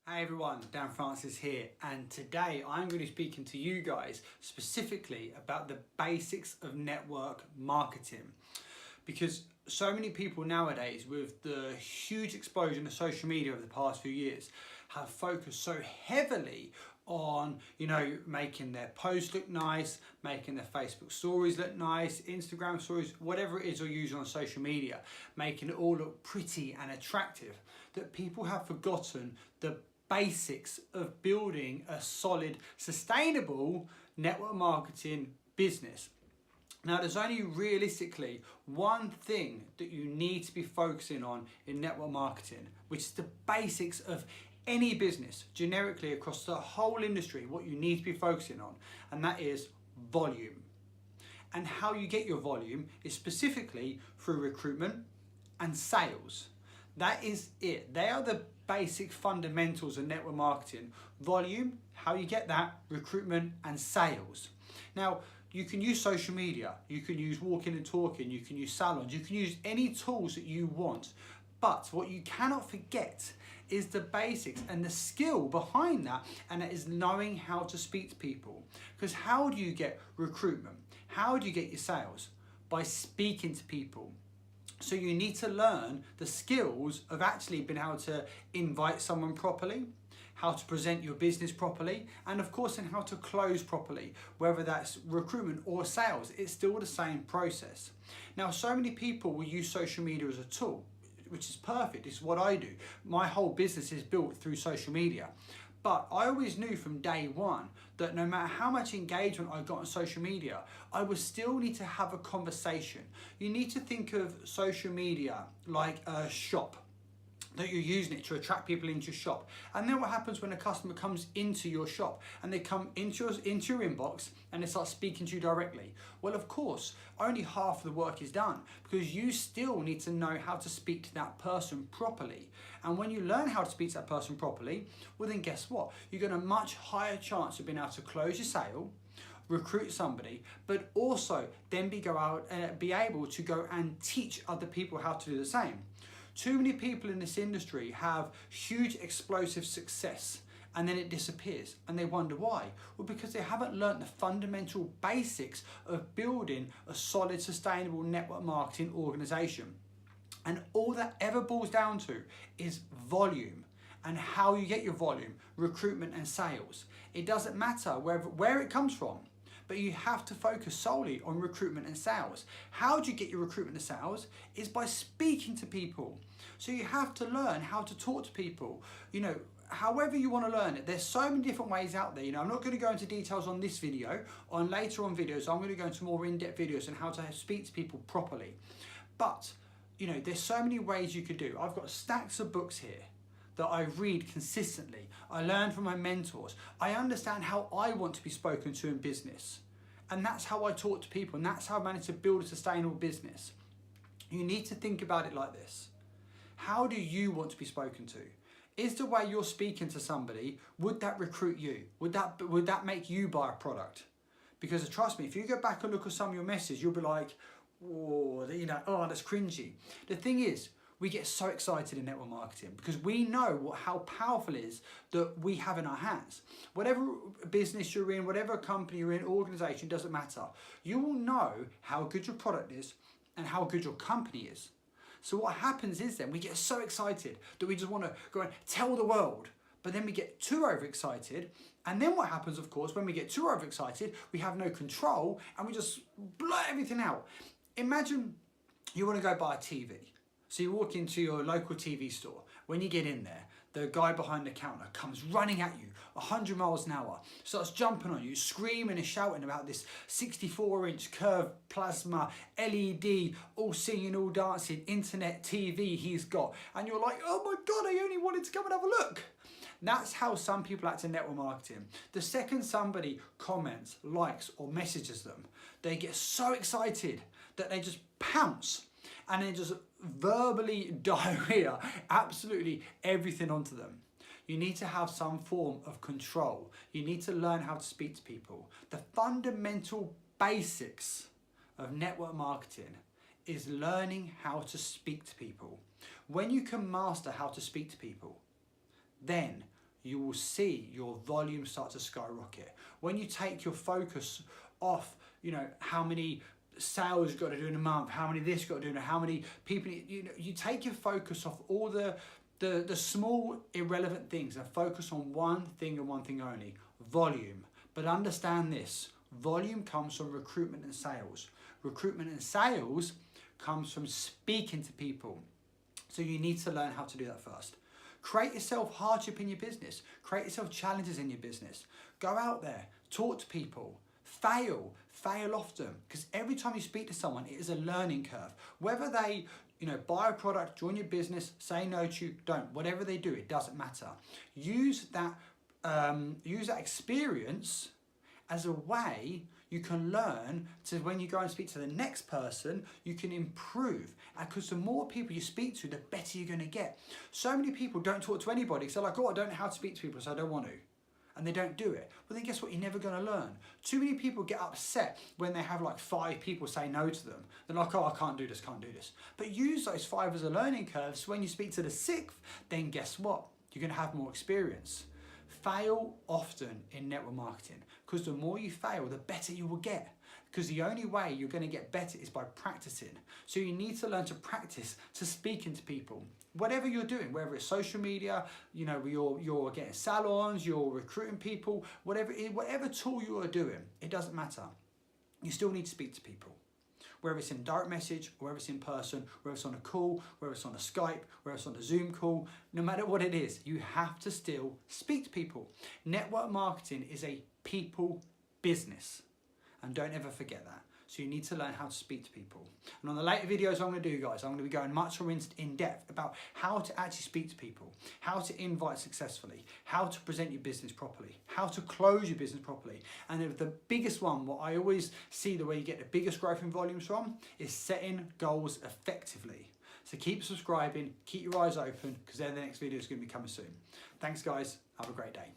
Hey everyone, Dan Francis here, and today I'm going to be speaking to you guys specifically about the basics of network marketing, because so many people nowadays, with the huge explosion of social media over the past few years, have focused so heavily on, making their posts look nice, making their Facebook stories look nice, Instagram stories, whatever it is you're using on social media, making it all look pretty and attractive, that people have forgotten the basics of building a solid, sustainable network marketing business. Now, there's only realistically one thing that you need to be focusing on in network marketing, which is the basics of any business, generically across the whole industry. What you need to be focusing on, and that is volume. And how you get your volume is specifically through recruitment and sales. That is it. They are the basic fundamentals of network marketing. Volume, how you get that, recruitment and sales. Now, you can use social media, you can use walking and talking, you can use salons, you can use any tools that you want. But what you cannot forget is the basics and the skill behind that, and that is knowing how to speak to people. Because how do you get recruitment? How do you get your sales? By speaking to people. So you need to learn the skills of actually being able to invite someone properly, how to present your business properly, and of course, in how to close properly, whether that's recruitment or sales. It's still the same process. Now, so many people will use social media as a tool, which is perfect. It's what I do. My whole business is built through social media. But I always knew from day one that no matter how much engagement I got on social media, I would still need to have a conversation. You need to think of social media like a shop, that you're using it to attract people into your shop. And then what happens when a customer comes into your shop and they come into your inbox and they start speaking to you directly? Well, of course, only half of the work is done, because you still need to know how to speak to that person properly. And when you learn how to speak to that person properly, well then guess what? You get a much higher chance of being able to close your sale, recruit somebody, but also then be able to go and teach other people how to do the same. Too many people in this industry have huge explosive success and then it disappears, and they wonder why. Well, because they haven't learned the fundamental basics of building a solid, sustainable network marketing organization. And all that ever boils down to is volume, and how you get your volume, recruitment and sales. It doesn't matter where it comes from, but you have to focus solely on recruitment and sales. How do you get your recruitment and sales? Is by speaking to people. So you have to learn how to talk to people. However you want to learn it. There's so many different ways out there. I'm not going to go into details on this video. On later on videos, I'm going to go into more in-depth videos on how to speak to people properly. But, there's so many ways you could do. I've got stacks of books here that I read consistently. I learn from my mentors. I understand how I want to be spoken to in business. And that's how I talk to people, and that's how I manage to build a sustainable business. You need to think about it like this. How do you want to be spoken to? Is the way you're speaking to somebody, would that recruit you? Would that make you buy a product? Because trust me, if you go back and look at some of your messages, you'll be like, oh, that's cringy. The thing is, we get so excited in network marketing because we know how powerful it is that we have in our hands. Whatever business you're in, whatever company you're in, organization, doesn't matter. You will know how good your product is and how good your company is. So what happens is then we get so excited that we just want to go and tell the world. But then we get too overexcited. And then what happens, of course, when we get too overexcited, we have no control and we just blurt everything out. Imagine you want to go buy a TV. So you walk into your local TV store. When you get in there, the guy behind the counter comes running at you 100 miles an hour, starts jumping on you, screaming and shouting about this 64-inch curved plasma LED, all singing, all dancing, internet TV he's got. And you're like, oh my God, I only wanted to come and have a look. That's how some people act in network marketing. The second somebody comments, likes, or messages them, they get so excited that they just pounce and then just verbally diarrhea absolutely everything onto them. You need to have some form of control. You need to learn how to speak to people. The fundamental basics of network marketing is learning how to speak to people. When you can master how to speak to people, then you will see your volume start to skyrocket. When you take your focus off, how many sales you've got to do in a month, how many this got to do, and how many people, you take your focus off all the small irrelevant things and focus on one thing and one thing only, volume. But understand this, volume comes from recruitment and sales. Recruitment and sales comes from speaking to people. So you need to learn how to do that first. Create yourself hardship in your business. Create yourself challenges in your business. Go out there, talk to people, fail often. Because every time you speak to someone, it is a learning curve. Whether they buy a product, join your business, say no to you, don't. Whatever they do, it doesn't matter. Use that experience as a way you can learn to, when you go and speak to the next person, you can improve. Because the more people you speak to, the better you're going to get. So many people don't talk to anybody because they're like, oh, I don't know how to speak to people, so I don't want to. And they don't do it. Well, then guess what? You're never going to learn. Too many people get upset when they have like 5 people say no to them. They're like, oh, I can't do this, can't do this. But use those 5 as a learning curve. So when you speak to the 6th, then guess what? You're going to have more experience. Fail often in network marketing, because the more you fail, the better you will get. Because the only way you're going to get better is by practicing. So you need to learn to practice to speaking to people. Whatever you're doing, whether it's social media, you're getting salons, you're recruiting people, whatever tool you are doing, it doesn't matter. You still need to speak to people. Whether it's in direct message, or whether it's in person, whether it's on a call, whether it's on a Skype, whether it's on a Zoom call, no matter what it is, you have to still speak to people. Network marketing is a people business, and don't ever forget that. So you need to learn how to speak to people. And on the later videos I'm going to do, guys, I'm going to be going much more in depth about how to actually speak to people, how to invite successfully, how to present your business properly, how to close your business properly. And the biggest one, what I always see the way you get the biggest growth in volumes from, is setting goals effectively. So keep subscribing, keep your eyes open, because then the next video is going to be coming soon. Thanks, guys. Have a great day.